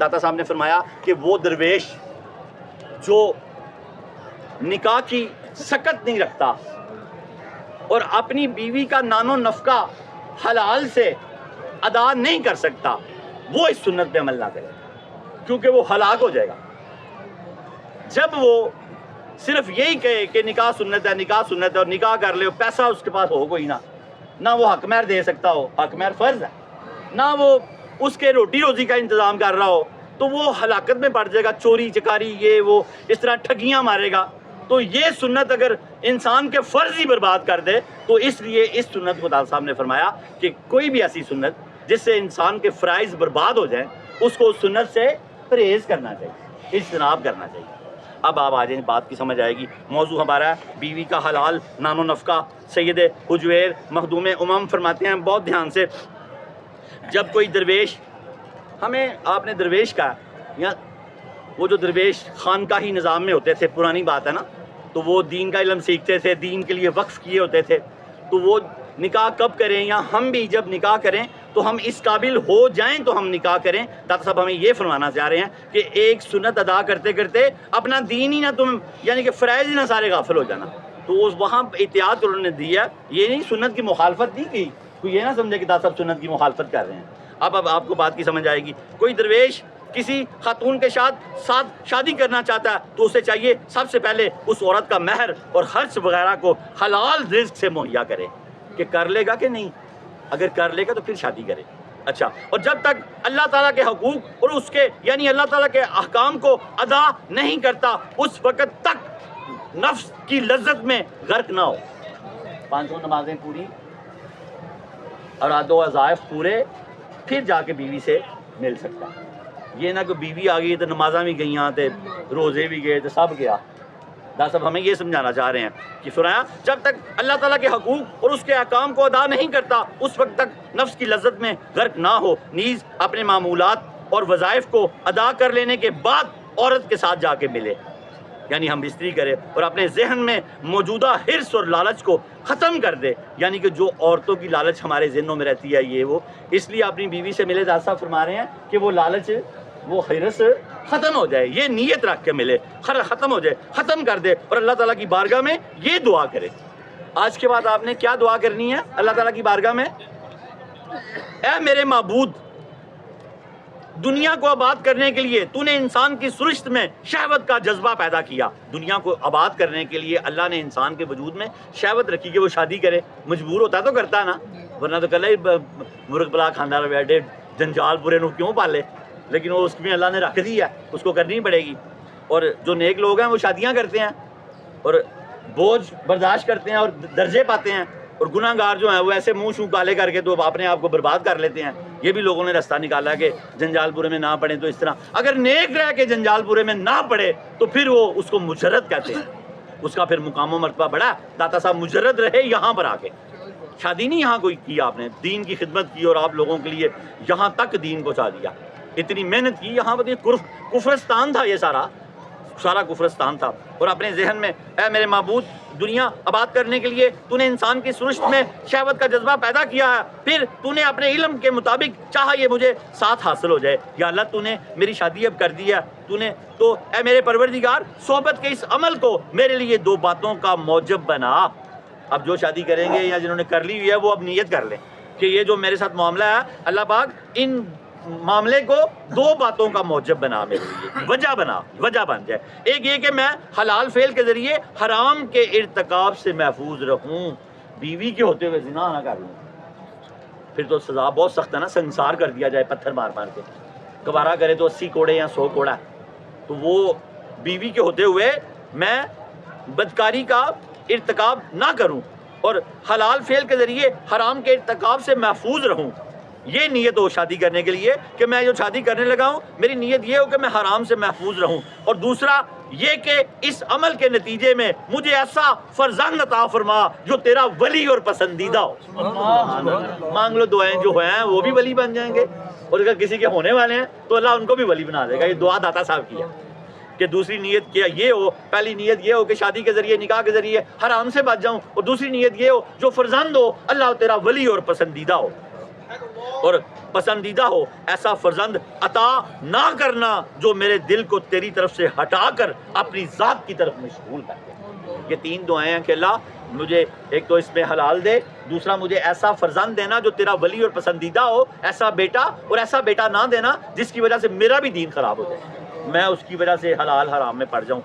داتا صاحب نے فرمایا کہ وہ درویش جو نکاح کی سکت نہیں رکھتا اور اپنی بیوی کا نان و نفقہ حلال سے ادا نہیں کر سکتا، وہ اس سنت پہ عمل نہ کرے، کیونکہ وہ ہلاک ہو جائے گا۔ جب وہ صرف یہی کہے کہ نکاح سنت ہے، نکاح سنت ہے، اور نکاح کر لے، پیسہ اس کے پاس ہو کوئی نہ وہ حق مہر دے سکتا ہو، حق مہر فرض ہے، نہ وہ اس کے روٹی روزی کا انتظام کر رہا ہو، تو وہ ہلاکت میں پڑ جائے گا، چوری چکاری یہ وہ اس طرح ٹھگیاں مارے گا۔ تو یہ سنت اگر انسان کے فرض ہی برباد کر دے تو اس لیے اس سنت کو داتا صاحب نے فرمایا کہ کوئی بھی ایسی سنت جس سے انسان کے فرائض برباد ہو جائیں اس کو اس سنت سے پرہیز کرنا چاہیے، اجتناب کرنا چاہیے۔ اب آپ آ جائیں، بات کی سمجھ آئے گی۔ موضوع ہمارا ہے بیوی کا حلال نان و نفقہ۔ سید حجویر مخدوم امم فرماتے ہیں بہت دھیان سے، جب کوئی درویش، ہمیں آپ نے درویش کا یا وہ جو درویش خانقاہی نظام میں ہوتے تھے، پرانی بات ہے نا، تو وہ دین کا علم سیکھتے تھے، دین کے لیے وقف کیے ہوتے تھے، تو وہ نکاح کب کریں، یا ہم بھی جب نکاح کریں تو ہم اس قابل ہو جائیں تو ہم نکاح کریں۔ داتا صاحب ہمیں یہ فرمانا چاہ رہے ہیں کہ ایک سنت ادا کرتے کرتے اپنا دین ہی نہ تم، یعنی کہ فرائض ہی نہ سارے غافل ہو جانا۔ تو اس وہاں احتیاط انہوں نے دی ہے، یہ نہیں سنت کی مخالفت نہیں کی، کوئی یہ نہ سمجھے کہ داتا صاحب سنت کی مخالفت کر رہے ہیں۔ اب آپ کو بات کی سمجھ آئے گی۔ کوئی درویش کسی خاتون کے ساتھ شادی کرنا چاہتا ہے تو اسے چاہیے سب سے پہلے اس عورت کا مہر اور خرچ وغیرہ کو حلال رزق سے مہیا کرے، کہ کر لے گا کہ نہیں، اگر کر لے گا تو پھر شادی کرے۔ اچھا، اور جب تک اللہ تعالیٰ کے حقوق اور اس کے یعنی اللہ تعالیٰ کے احکام کو ادا نہیں کرتا اس وقت تک نفس کی لذت میں غرق نہ ہو۔ 500 نمازیں پوری اور آدھو وظائف پورے، پھر جا کے بیوی سے مل سکتا ہے۔ یہ نہ کہ بیوی آ گئی تو نمازاں بھی گئیاں تے روزے بھی گئے تو سب گیا۔ داتا صاحب ہمیں یہ سمجھانا چاہ رہے ہیں کہ فرمایا جب تک اللہ تعالیٰ کے حقوق اور اس کے احکام کو ادا نہیں کرتا اس وقت تک نفس کی لذت میں غرق نہ ہو، نیز اپنے معمولات اور وظائف کو ادا کر لینے کے بعد عورت کے ساتھ جا کے ملے، یعنی ہم بستری کرے، اور اپنے ذہن میں موجودہ حرص اور لالچ کو ختم کر دے، یعنی کہ جو عورتوں کی لالچ ہمارے ذہنوں میں رہتی ہے یہ وہ، اس لیے اپنی بیوی سے ملے۔ داتا صاحب فرما رہے ہیں کہ وہ لالچ، وہ حرص ختم ہو جائے، یہ نیت رکھ کے ملے، ختم ہو جائے، ختم کر دے، اور اللہ تعالیٰ کی بارگاہ میں یہ دعا کرے۔ آج کے بعد آپ نے کیا دعا کرنی ہے اللہ تعالیٰ کی بارگاہ میں؟ اے میرے معبود، دنیا کو آباد کرنے کے لیے تو نے انسان کی سرشت میں شہوت کا جذبہ پیدا کیا۔ دنیا کو آباد کرنے کے لیے اللہ نے انسان کے وجود میں شہوت رکھی کہ وہ شادی کرے، مجبور ہوتا تو کرتا نا، ورنہ تو کل ہی مرغ پلا کھانا بیٹھے جنجال پورے نو کیوں پالے، لیکن وہ اس میں اللہ نے رکھ دی ہے، اس کو کرنی پڑے گی۔ اور جو نیک لوگ ہیں وہ شادیاں کرتے ہیں اور بوجھ برداشت کرتے ہیں اور درجے پاتے ہیں، اور گناہ گار جو ہیں وہ ایسے منہ شو کالے کر کے تو اپنے آپ کو برباد کر لیتے ہیں۔ یہ بھی لوگوں نے رستہ نکالا کہ جنجال پورے میں نہ پڑے، تو اس طرح اگر نیک رہ کے جنجال پورے میں نہ پڑے تو پھر وہ اس کو مجرد کہتے ہیں، اس کا پھر مقام و مرتبہ بڑا۔ داتا صاحب مجرد رہے یہاں پر آ کے، شادی نہیں یہاں کوئی کی، آپ نے دین کی خدمت کی اور آپ لوگوں کے لیے یہاں تک دین پہنچا دیا، اتنی محنت کی، یہاں پر کفرستان تھا، یہ سارا کفرستان تھا۔ اور اپنے ذہن میں اے میرے معبود، دنیا آباد کرنے کے لیے تو نے انسان کی سرشت میں شہوت کا جذبہ پیدا کیا ہے، پھر تو نے اپنے علم کے مطابق چاہا یہ مجھے ساتھ حاصل ہو جائے۔ یا اللہ تو نے میری شادی اب کر دی ہے، تو نے تو اے میرے پروردگار صحبت کے اس عمل کو میرے لیے 2 باتوں کا موجب بنا۔ اب جو شادی کریں گے یا جنہوں نے کر لی ہوئی ہے وہ اب نیت کر لیں کہ یہ جو میرے ساتھ معاملہ ہے اللہ پاک ان معاملے کو 2 باتوں کا موجب بنا، میرے لیے وجہ بن جائے۔ ایک یہ کہ میں حلال فعل کے ذریعے حرام کے ارتکاب سے محفوظ رہوں، بیوی کے ہوتے ہوئے زنا نہ کر لوں، پھر تو سزا بہت سخت ہے نا، سنسار کر دیا جائے پتھر مار کے، گوارا کرے تو 80 کوڑے یا 100 کوڑا، تو وہ بیوی کے ہوتے ہوئے میں بدکاری کا ارتکاب نہ کروں اور حلال فعل کے ذریعے حرام کے ارتکاب سے محفوظ رہوں۔ یہ نیت ہو شادی کرنے کے لیے کہ میں جو شادی کرنے لگا ہوں میری نیت یہ ہو کہ میں حرام سے محفوظ رہوں، اور دوسرا یہ کہ اس عمل کے نتیجے میں مجھے ایسا فرزند عطا فرما جو تیرا ولی اور پسندیدہ ہو۔ مانگ لو دعائیں جو ہیں وہ بھی ولی بن جائیں گے، اور اگر کسی کے ہونے والے ہیں تو اللہ ان کو بھی ولی بنا دے گا۔ یہ دعا داتا صاحب کی ہے کہ دوسری نیت کیا یہ ہو، پہلی نیت یہ ہو کہ شادی کے ذریعے نکاح کے ذریعے حرام سے بچ جاؤں، اور دوسری نیت یہ ہو جو فرزند ہو اللہ تیرا ولی اور پسندیدہ ہو۔ اور پسندیدہ ہو ایسا فرزند عطا نہ کرنا جو میرے دل کو تیری طرف سے ہٹا کر اپنی ذات کی طرف مشغول کر دے۔ یہ 3 دعائیں ہیں کہ اللہ مجھے ایک تو اس میں حلال دے، دوسرا مجھے ایسا فرزند دینا جو تیرا ولی اور پسندیدہ ہو، ایسا بیٹا، اور ایسا بیٹا نہ دینا جس کی وجہ سے میرا بھی دین خراب ہو جائے، میں اس کی وجہ سے حلال حرام میں پڑ جاؤں۔